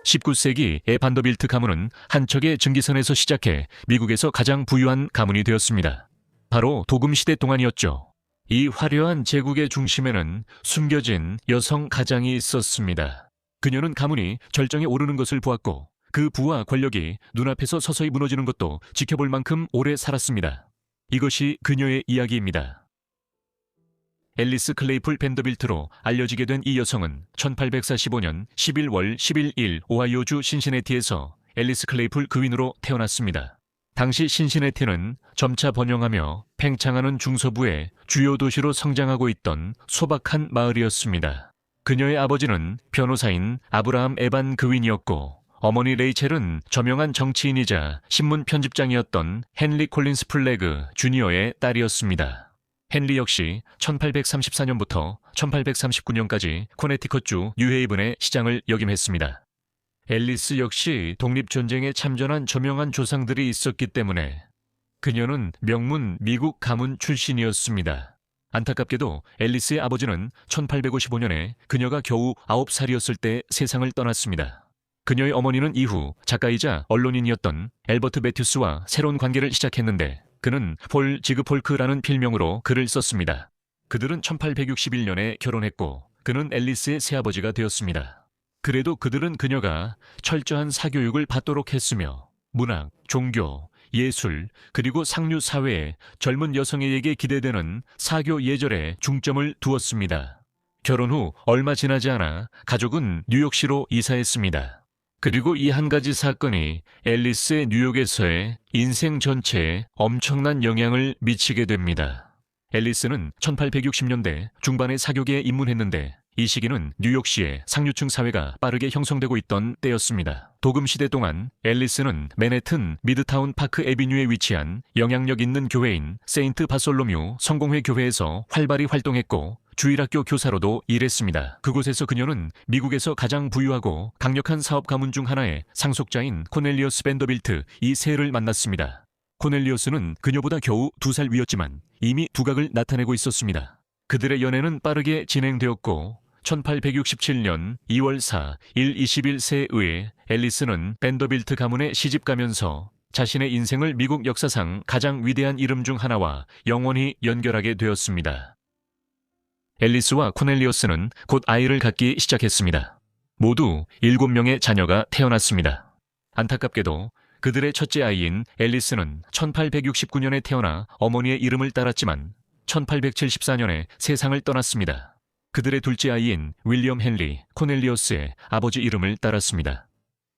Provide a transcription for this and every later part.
19세기의 반더빌트 가문은 한 척의 증기선에서 시작해 미국에서 가장 부유한 가문이 되었습니다. 바로 도금 시대 동안이었죠. 이 화려한 제국의 중심에는 숨겨진 여성 가장이 있었습니다. 그녀는 가문이 절정에 오르는 것을 보았고 그 부와 권력이 눈앞에서 서서히 무너지는 것도 지켜볼 만큼 오래 살았습니다. 이것이 그녀의 이야기입니다. 앨리스 클레이풀 밴더빌트로 알려지게 된 이 여성은 1845년 11월 11일 오하이오주 신시내티에서 앨리스 클레이풀 그윈으로 태어났습니다. 당시 신시내티는 점차 번영하며 팽창하는 중서부의 주요 도시로 성장하고 있던 소박한 마을이었습니다. 그녀의 아버지는 변호사인 아브라함 에반 그윈이었고 어머니 레이첼은 저명한 정치인이자 신문 편집장이었던 헨리 콜린스 플래그 주니어의 딸이었습니다. 헨리 역시 1834년부터 1839년까지 코네티컷주 뉴헤이븐의 시장을 역임했습니다. 앨리스 역시 독립전쟁에 참전한 저명한 조상들이 있었기 때문에 그녀는 명문 미국 가문 출신이었습니다. 안타깝게도 앨리스의 아버지는 1855년에 그녀가 겨우 9살이었을 때 세상을 떠났습니다. 그녀의 어머니는 이후 작가이자 언론인이었던 엘버트 매튜스와 새로운 관계를 시작했는데 그는 폴 지그폴크라는 필명으로 글을 썼습니다. 그들은 1861년에 결혼했고 그는 앨리스의 새아버지가 되었습니다. 그래도 그들은 그녀가 철저한 사교육을 받도록 했으며 문학, 종교, 예술, 그리고 상류 사회에 젊은 여성에게 기대되는 사교 예절에 중점을 두었습니다. 결혼 후 얼마 지나지 않아 가족은 뉴욕시로 이사했습니다. 그리고 이 한 가지 사건이 앨리스의 뉴욕에서의 인생 전체에 엄청난 영향을 미치게 됩니다. 앨리스는 1860년대 중반에 사교계에 입문했는데 이 시기는 뉴욕시의 상류층 사회가 빠르게 형성되고 있던 때였습니다. 도금 시대 동안 앨리스는 맨해튼 미드타운 파크 애비뉴에 위치한 영향력 있는 교회인 세인트 바솔로뮤 성공회 교회에서 활발히 활동했고 주일학교 교사로도 일했습니다. 그곳에서 그녀는 미국에서 가장 부유하고 강력한 사업 가문 중 하나의 상속자인 코넬리어스 밴더빌트 이 세를 만났습니다. 코넬리어스는 그녀보다 겨우 2살 위였지만 이미 두각을 나타내고 있었습니다. 그들의 연애는 빠르게 진행되었고 1867년 2월 4일 21세에 앨리스는 밴더빌트 가문에 시집가면서 자신의 인생을 미국 역사상 가장 위대한 이름 중 하나와 영원히 연결하게 되었습니다. 앨리스와 코넬리어스는 곧 아이를 갖기 시작했습니다. 모두 7명의 자녀가 태어났습니다. 안타깝게도 그들의 첫째 아이인 앨리스는 1869년에 태어나 어머니의 이름을 따랐지만 1874년에 세상을 떠났습니다. 그들의 둘째 아이인 윌리엄 헨리 코넬리어스의 아버지 이름을 따랐습니다.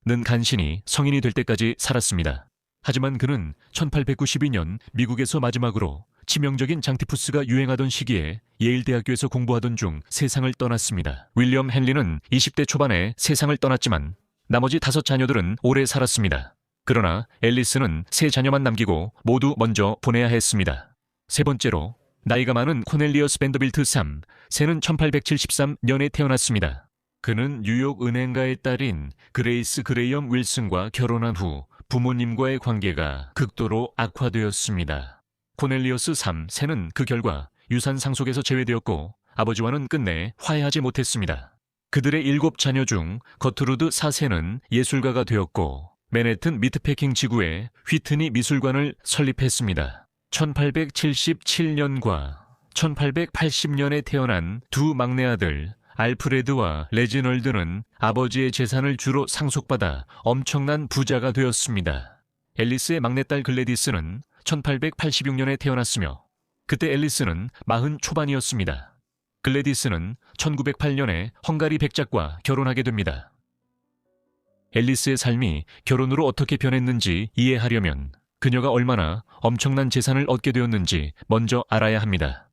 는 간신히 성인이 될 때까지 살았습니다. 하지만 그는 1892년 미국에서 마지막으로 치명적인 장티푸스가 유행하던 시기에 예일대학교에서 공부하던 중 세상을 떠났습니다. 윌리엄 헨리는 20대 초반에 세상을 떠났지만 나머지 5자녀들은 오래 살았습니다. 그러나 앨리스는 3자녀만 남기고 모두 먼저 보내야 했습니다. 세 번째로 나이가 많은 코넬리어스 밴더빌트 3세는 1873년에 태어났습니다. 그는 뉴욕 은행가의 딸인 그레이스 그레이엄 윌슨과 결혼한 후 부모님과의 관계가 극도로 악화되었습니다. 코넬리어스 3세는 그 결과 유산 상속에서 제외되었고 아버지와는 끝내 화해하지 못했습니다. 그들의 7자녀 중 거트루드 4세는 예술가가 되었고 맨해튼 미트패킹 지구에 휘트니 미술관을 설립했습니다. 1877년과 1880년에 태어난 두 막내 아들 알프레드와 레지널드는 아버지의 재산을 주로 상속받아 엄청난 부자가 되었습니다. 앨리스의 막내딸 글래디스는 1886년에 태어났으며 그때 앨리스는 40 초반이었습니다. 글래디스는 1908년에 헝가리 백작과 결혼하게 됩니다. 앨리스의 삶이 결혼으로 어떻게 변했는지 이해하려면 그녀가 얼마나 엄청난 재산을 얻게 되었는지 먼저 알아야 합니다.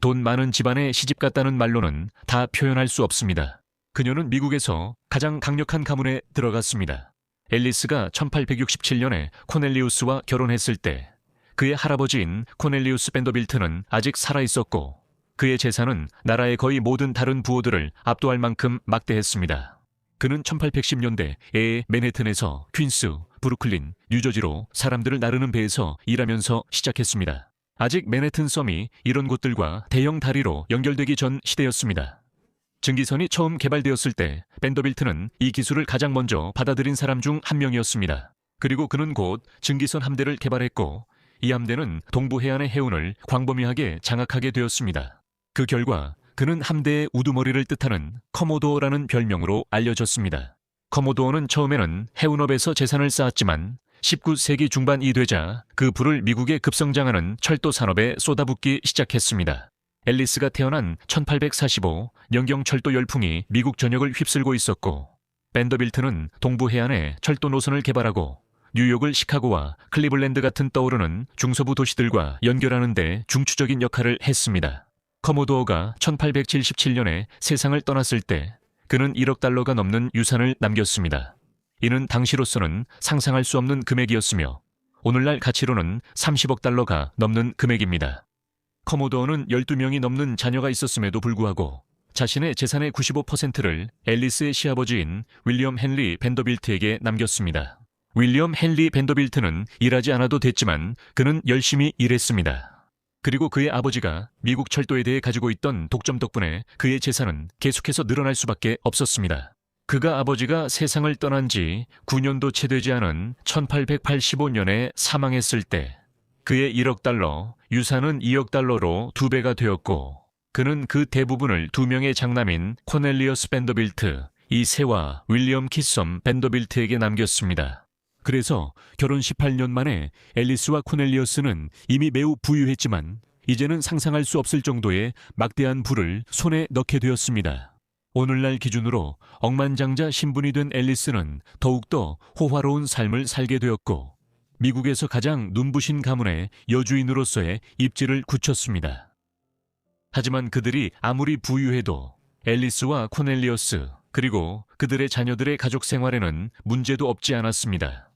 돈 많은 집안에 시집갔다는 말로는 다 표현할 수 없습니다. 그녀는 미국에서 가장 강력한 가문에 들어갔습니다. 앨리스가 1867년에 코넬리우스와 결혼했을 때 그의 할아버지인 코넬리우스 밴더빌트는 아직 살아있었고 그의 재산은 나라의 거의 모든 다른 부호들을 압도할 만큼 막대했습니다. 그는 1810년대에 맨해튼에서 퀸스, 브루클린, 뉴저지로 사람들을 나르는 배에서 일하면서 시작했습니다. 아직 맨해튼 섬이 이런 곳들과 대형 다리로 연결되기 전 시대였습니다. 증기선이 처음 개발되었을 때 밴더빌트는 이 기술을 가장 먼저 받아들인 사람 중 한 명이었습니다. 그리고 그는 곧 증기선 함대를 개발했고 이 함대는 동부 해안의 해운을 광범위하게 장악하게 되었습니다. 그 결과 그는 함대의 우두머리를 뜻하는 커모도어라는 별명으로 알려졌습니다. 커모도어는 처음에는 해운업에서 재산을 쌓았지만 19세기 중반이 되자 그 부를 미국의 급성장하는 철도 산업에 쏟아붓기 시작했습니다. 앨리스가 태어난 1845 영경 철도 열풍이 미국 전역을 휩쓸고 있었고 밴더빌트는 동부 해안에 철도 노선을 개발하고 뉴욕을 시카고와 클리블랜드 같은 떠오르는 중서부 도시들과 연결하는 데 중추적인 역할을 했습니다. 커모도어가 1877년에 세상을 떠났을 때 그는 1억 달러가 넘는 유산을 남겼습니다. 이는 당시로서는 상상할 수 없는 금액이었으며 오늘날 가치로는 30억 달러가 넘는 금액입니다. 커모도어는 12명이 넘는 자녀가 있었음에도 불구하고 자신의 재산의 95%를 앨리스의 시아버지인 윌리엄 헨리 밴더빌트에게 남겼습니다. 윌리엄 헨리 밴더빌트는 일하지 않아도 됐지만 그는 열심히 일했습니다. 그리고 그의 아버지가 미국 철도에 대해 가지고 있던 독점 덕분에 그의 재산은 계속해서 늘어날 수밖에 없었습니다. 그가 아버지가 세상을 떠난 지 9년도 채 되지 않은 1885년에 사망했을 때 그의 1억 달러, 유산은 2억 달러로 2배가 되었고 그는 그 대부분을 두 명의 장남인 코넬리어스 밴더빌트, 이세와 윌리엄 키썸 밴더빌트에게 남겼습니다. 그래서 결혼 18년 만에 앨리스와 코넬리어스는 이미 매우 부유했지만 이제는 상상할 수 없을 정도의 막대한 부를 손에 넣게 되었습니다. 오늘날 기준으로 억만장자 신분이 된 앨리스는 더욱더 호화로운 삶을 살게 되었고 미국에서 가장 눈부신 가문의 여주인으로서의 입지를 굳혔습니다. 하지만 그들이 아무리 부유해도 앨리스와 코넬리어스 그리고 그들의 자녀들의 가족 생활에는 문제도 없지 않았습니다.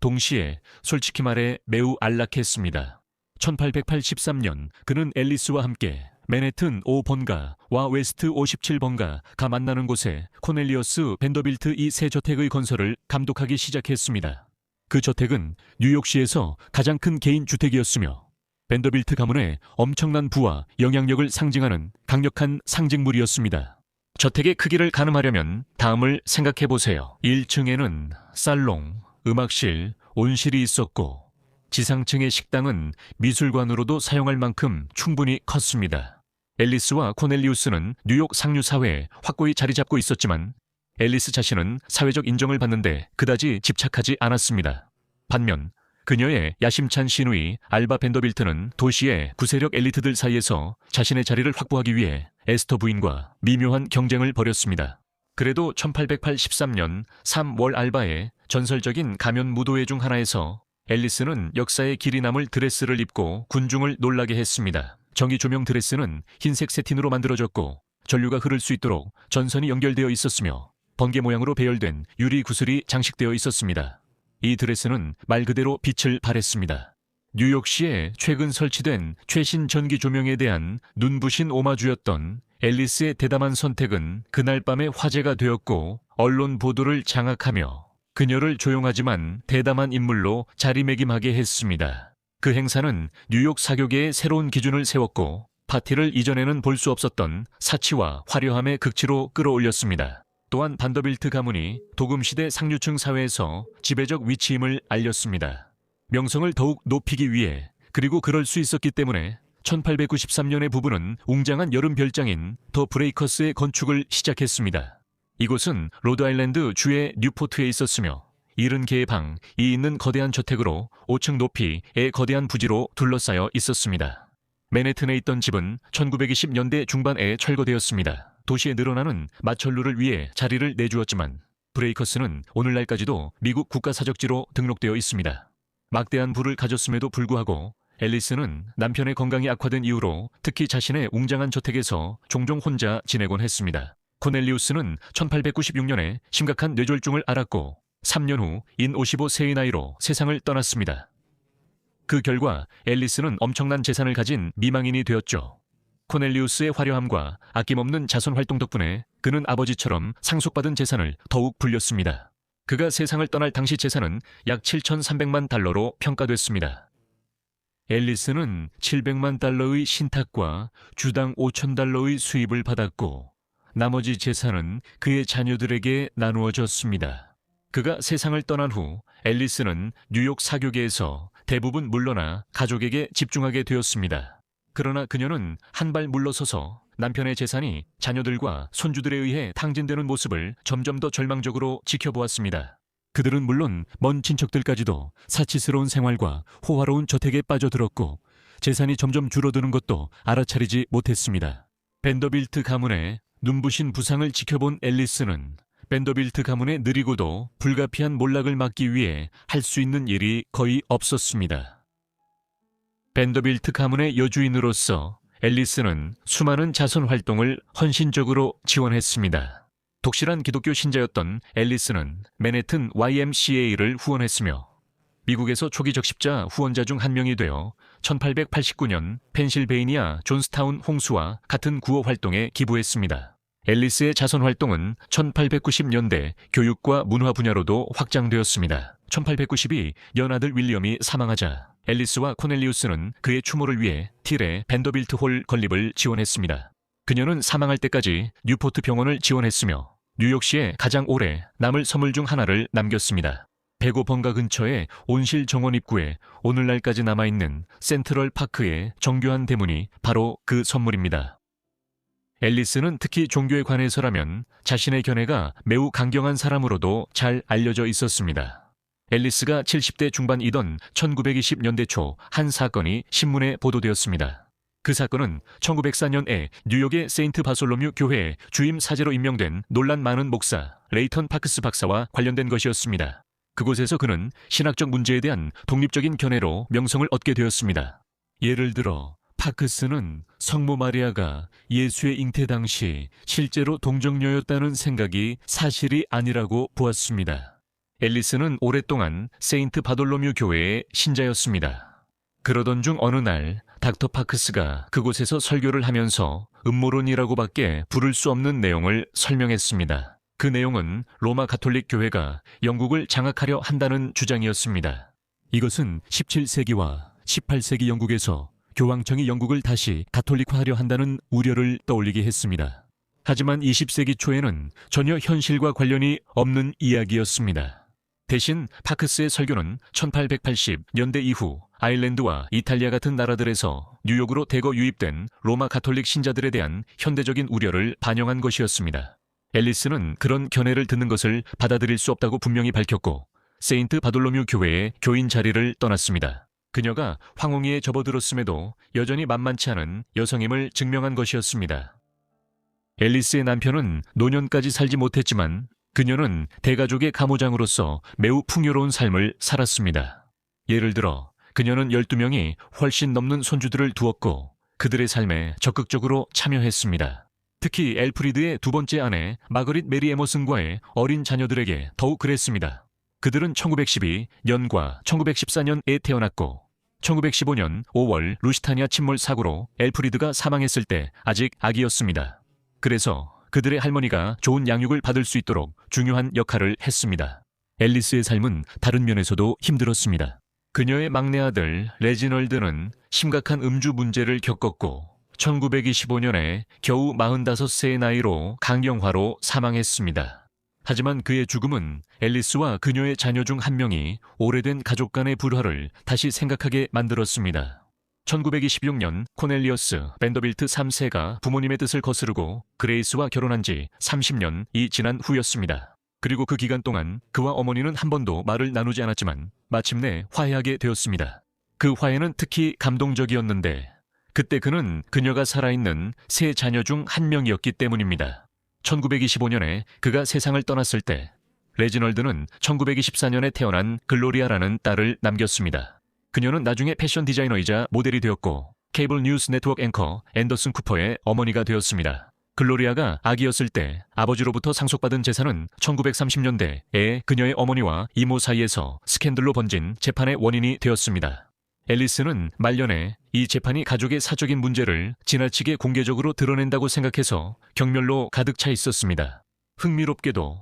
동시에 솔직히 말해 매우 안락했습니다. 1883년 그는 앨리스와 함께 맨해튼 5번가와 웨스트 57번가가 만나는 곳에 코넬리어스 밴더빌트 이 세 저택의 건설을 감독하기 시작했습니다. 그 저택은 뉴욕시에서 가장 큰 개인 주택이었으며 밴더빌트 가문의 엄청난 부와 영향력을 상징하는 강력한 상징물이었습니다. 저택의 크기를 가늠하려면 다음을 생각해 보세요. 1층에는 살롱, 음악실, 온실이 있었고 지상층의 식당은 미술관으로도 사용할 만큼 충분히 컸습니다. 앨리스와 코넬리우스는 뉴욕 상류 사회에 확고히 자리 잡고 있었지만 앨리스 자신은 사회적 인정을 받는데 그다지 집착하지 않았습니다. 반면 그녀의 야심찬 시누이 알바 밴더빌트는 도시의 구세력 엘리트들 사이에서 자신의 자리를 확보하기 위해 에스터 부인과 미묘한 경쟁을 벌였습니다. 그래도 1883년 3월 알바의 전설적인 가면 무도회 중 하나에서 앨리스는 역사의 길이 남을 드레스를 입고 군중을 놀라게 했습니다. 정의 조명 드레스는 흰색 세틴으로 만들어졌고 전류가 흐를 수 있도록 전선이 연결되어 있었으며 번개 모양으로 배열된 유리 구슬이 장식되어 있었습니다. 이 드레스는 말 그대로 빛을 발했습니다. 뉴욕시에 최근 설치된 최신 전기 조명에 대한 눈부신 오마주였던 앨리스의 대담한 선택은 그날 밤에 화제가 되었고 언론 보도를 장악하며 그녀를 조용하지만 대담한 인물로 자리매김하게 했습니다. 그 행사는 뉴욕 사교계의 새로운 기준을 세웠고 파티를 이전에는 볼 수 없었던 사치와 화려함의 극치로 끌어올렸습니다. 또한 반더빌트 가문이 도금시대 상류층 사회에서 지배적 위치임을 알렸습니다. 명성을 더욱 높이기 위해 그리고 그럴 수 있었기 때문에 1893년에 부부는 웅장한 여름 별장인 더 브레이커스의 건축을 시작했습니다. 이곳은 로드아일랜드 주의 뉴포트에 있었으며 70개의 방이 있는 거대한 저택으로 5층 높이의 거대한 부지로 둘러싸여 있었습니다. 맨해튼에 있던 집은 1920년대 중반에 철거되었습니다. 도시에 늘어나는 마천루를 위해 자리를 내주었지만 브레이커스는 오늘날까지도 미국 국가사적지로 등록되어 있습니다. 막대한 부를 가졌음에도 불구하고 앨리스는 남편의 건강이 악화된 이후로 특히 자신의 웅장한 저택에서 종종 혼자 지내곤 했습니다. 코넬리우스는 1896년에 심각한 뇌졸중을 앓았고 3년 후 55세의 나이로 세상을 떠났습니다. 그 결과 앨리스는 엄청난 재산을 가진 미망인이 되었죠. 코넬리우스의 화려함과 아낌없는 자선 활동 덕분에 그는 아버지처럼 상속받은 재산을 더욱 불렸습니다. 그가 세상을 떠날 당시 재산은 약 7,300만 달러로 평가됐습니다. 앨리스는 700만 달러의 신탁과 주당 5,000달러의 수입을 받았고 나머지 재산은 그의 자녀들에게 나누어졌습니다. 그가 세상을 떠난 후 앨리스는 뉴욕 사교계에서 대부분 물러나 가족에게 집중하게 되었습니다. 그러나 그녀는 한 발 물러서서 남편의 재산이 자녀들과 손주들에 의해 탕진되는 모습을 점점 더 절망적으로 지켜보았습니다. 그들은 물론 먼 친척들까지도 사치스러운 생활과 호화로운 저택에 빠져들었고 재산이 점점 줄어드는 것도 알아차리지 못했습니다. 밴더빌트 가문의 눈부신 부상을 지켜본 앨리스는 밴더빌트 가문의 느리고도 불가피한 몰락을 막기 위해 할 수 있는 일이 거의 없었습니다. 밴더빌트 가문의 여주인으로서 앨리스는 수많은 자선 활동을 헌신적으로 지원했습니다. 독실한 기독교 신자였던 앨리스는 맨해튼 YMCA를 후원했으며 미국에서 초기 적십자 후원자 중 한 명이 되어 1889년 펜실베이니아 존스타운 홍수와 같은 구호 활동에 기부했습니다. 앨리스의 자선 활동은 1890년대 교육과 문화 분야로도 확장되었습니다. 1892 연아들 윌리엄이 사망하자 앨리스와 코넬리우스는 그의 추모를 위해 틸의 밴더빌트 홀 건립을 지원했습니다. 그녀는 사망할 때까지 뉴포트 병원을 지원했으며 뉴욕시에 가장 오래 남을 선물 중 하나를 남겼습니다. 105번가 근처의 온실 정원 입구에 오늘날까지 남아있는 센트럴 파크의 정교한 대문이 바로 그 선물입니다. 앨리스는 특히 종교에 관해서라면 자신의 견해가 매우 강경한 사람으로도 잘 알려져 있었습니다. 앨리스가 70대 중반이던 1920년대 초 한 사건이 신문에 보도되었습니다. 그 사건은 1904년에 뉴욕의 세인트 바솔로뮤 교회의 주임 사제로 임명된 논란 많은 목사 레이턴 파크스 박사와 관련된 것이었습니다. 그곳에서 그는 신학적 문제에 대한 독립적인 견해로 명성을 얻게 되었습니다. 예를 들어 파크스는 성모 마리아가 예수의 잉태 당시 실제로 동정녀였다는 생각이 사실이 아니라고 보았습니다. 앨리스는 오랫동안 세인트 바돌로뮤 교회의 신자였습니다. 그러던 중 어느 날 닥터 파크스가 그곳에서 설교를 하면서 음모론이라고밖에 부를 수 없는 내용을 설명했습니다. 그 내용은 로마 가톨릭 교회가 영국을 장악하려 한다는 주장이었습니다. 이것은 17세기와 18세기 영국에서 교황청이 영국을 다시 가톨릭화하려 한다는 우려를 떠올리게 했습니다. 하지만 20세기 초에는 전혀 현실과 관련이 없는 이야기였습니다. 대신 파크스의 설교는 1880년대 이후 아일랜드와 이탈리아 같은 나라들에서 뉴욕으로 대거 유입된 로마 가톨릭 신자들에 대한 현대적인 우려를 반영한 것이었습니다. 앨리스는 그런 견해를 듣는 것을 받아들일 수 없다고 분명히 밝혔고 세인트 바돌로뮤 교회의 교인 자리를 떠났습니다. 그녀가 황홍이에 접어들었음에도 여전히 만만치 않은 여성임을 증명한 것이었습니다. 앨리스의 남편은 노년까지 살지 못했지만 그녀는 대가족의 가모장으로서 매우 풍요로운 삶을 살았습니다. 예를 들어 그녀는 12명이 훨씬 넘는 손주들을 두었고 그들의 삶에 적극적으로 참여했습니다. 특히 엘프리드의 두 번째 아내 마거릿 메리 에머슨과의 어린 자녀들에게 더욱 그랬습니다. 그들은 1912년과 1914년에 태어났고 1915년 5월 루시타니아 침몰 사고로 엘프리드가 사망했을 때 아직 아기였습니다. 그래서 그들의 할머니가 좋은 양육을 받을 수 있도록 중요한 역할을 했습니다. 앨리스의 삶은 다른 면에서도 힘들었습니다. 그녀의 막내 아들 레지널드는 심각한 음주 문제를 겪었고 1925년에 겨우 45세의 나이로 강경화로 사망했습니다. 하지만 그의 죽음은 앨리스와 그녀의 자녀 중 한 명이 오래된 가족 간의 불화를 다시 생각하게 만들었습니다. 1926년 코넬리어스 밴더빌트 3세가 부모님의 뜻을 거스르고 그레이스와 결혼한 지 30년이 지난 후였습니다. 그리고 그 기간 동안 그와 어머니는 한 번도 말을 나누지 않았지만 마침내 화해하게 되었습니다. 그 화해는 특히 감동적이었는데 그때 그는 그녀가 살아있는 세 자녀 중 한 명이었기 때문입니다. 1925년에 그가 세상을 떠났을 때 레지널드는 1924년에 태어난 글로리아라는 딸을 남겼습니다. 그녀는 나중에 패션 디자이너이자 모델이 되었고 케이블 뉴스 네트워크 앵커 앤더슨 쿠퍼의 어머니가 되었습니다. 글로리아가 아기였을 때 아버지로부터 상속받은 재산은 1930년대에 그녀의 어머니와 이모 사이에서 스캔들로 번진 재판의 원인이 되었습니다. 앨리스는 말년에 이 재판이 가족의 사적인 문제를 지나치게 공개적으로 드러낸다고 생각해서 경멸로 가득 차 있었습니다. 흥미롭게도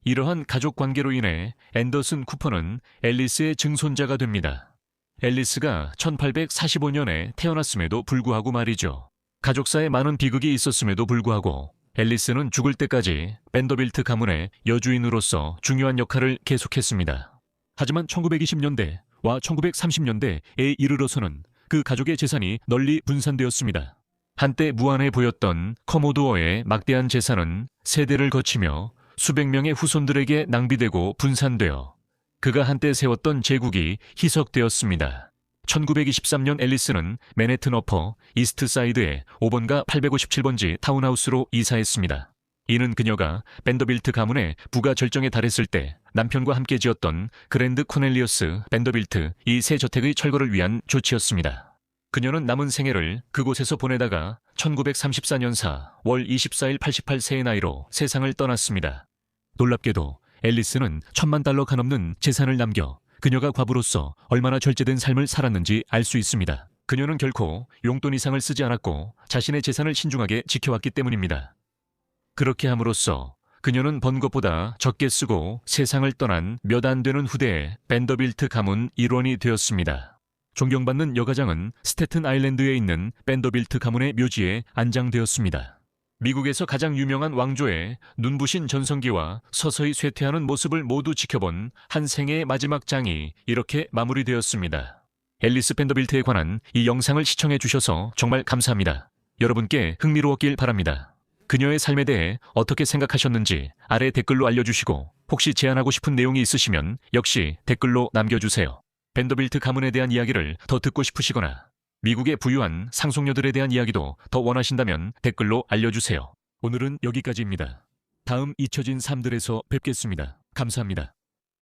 이러한 가족 관계로 인해 앤더슨 쿠퍼는 앨리스의 증손자가 됩니다. 앨리스가 1845년에 태어났음에도 불구하고 말이죠. 가족사에 많은 비극이 있었음에도 불구하고 앨리스는 죽을 때까지 밴더빌트 가문의 여주인으로서 중요한 역할을 계속했습니다. 하지만 1920년대와 1930년대에 이르러서는 그 가족의 재산이 널리 분산되었습니다. 한때 무한해 보였던 커모도어의 막대한 재산은 세대를 거치며 수백 명의 후손들에게 낭비되고 분산되어 그가 한때 세웠던 제국이 희석되었습니다. 1923년 앨리스는 맨해튼 어퍼 이스트사이드의 5번가 857번지 타운하우스로 이사했습니다. 이는 그녀가 밴더빌트 가문의 부가 절정에 달했을 때 남편과 함께 지었던 그랜드 코넬리어스 밴더빌트 이 새 저택의 철거를 위한 조치였습니다. 그녀는 남은 생애를 그곳에서 보내다가 1934년사 월 24일 88세의 나이로 세상을 떠났습니다. 놀랍게도 앨리스는 $10,000,000 가넘는 재산을 남겨 그녀가 과부로서 얼마나 절제된 삶을 살았는지 알 수 있습니다. 그녀는 결코 용돈 이상을 쓰지 않았고 자신의 재산을 신중하게 지켜왔기 때문입니다. 그렇게 함으로써 그녀는 번 것보다 적게 쓰고 세상을 떠난 몇 안 되는 후대의 밴더빌트 가문 일원이 되었습니다. 존경받는 여가장은 스태튼 아일랜드에 있는 밴더빌트 가문의 묘지에 안장되었습니다. 미국에서 가장 유명한 왕조의 눈부신 전성기와 서서히 쇠퇴하는 모습을 모두 지켜본 한 생애의 마지막 장이 이렇게 마무리되었습니다. 앨리스 밴더빌트에 관한 이 영상을 시청해 주셔서 정말 감사합니다. 여러분께 흥미로웠길 바랍니다. 그녀의 삶에 대해 어떻게 생각하셨는지 아래 댓글로 알려주시고 혹시 제안하고 싶은 내용이 있으시면 역시 댓글로 남겨주세요. 밴더빌트 가문에 대한 이야기를 더 듣고 싶으시거나 미국의 부유한 상속녀들에 대한 이야기도 더 원하신다면 댓글로 알려주세요. 오늘은 여기까지입니다. 다음 잊혀진 삶들에서 뵙겠습니다. 감사합니다.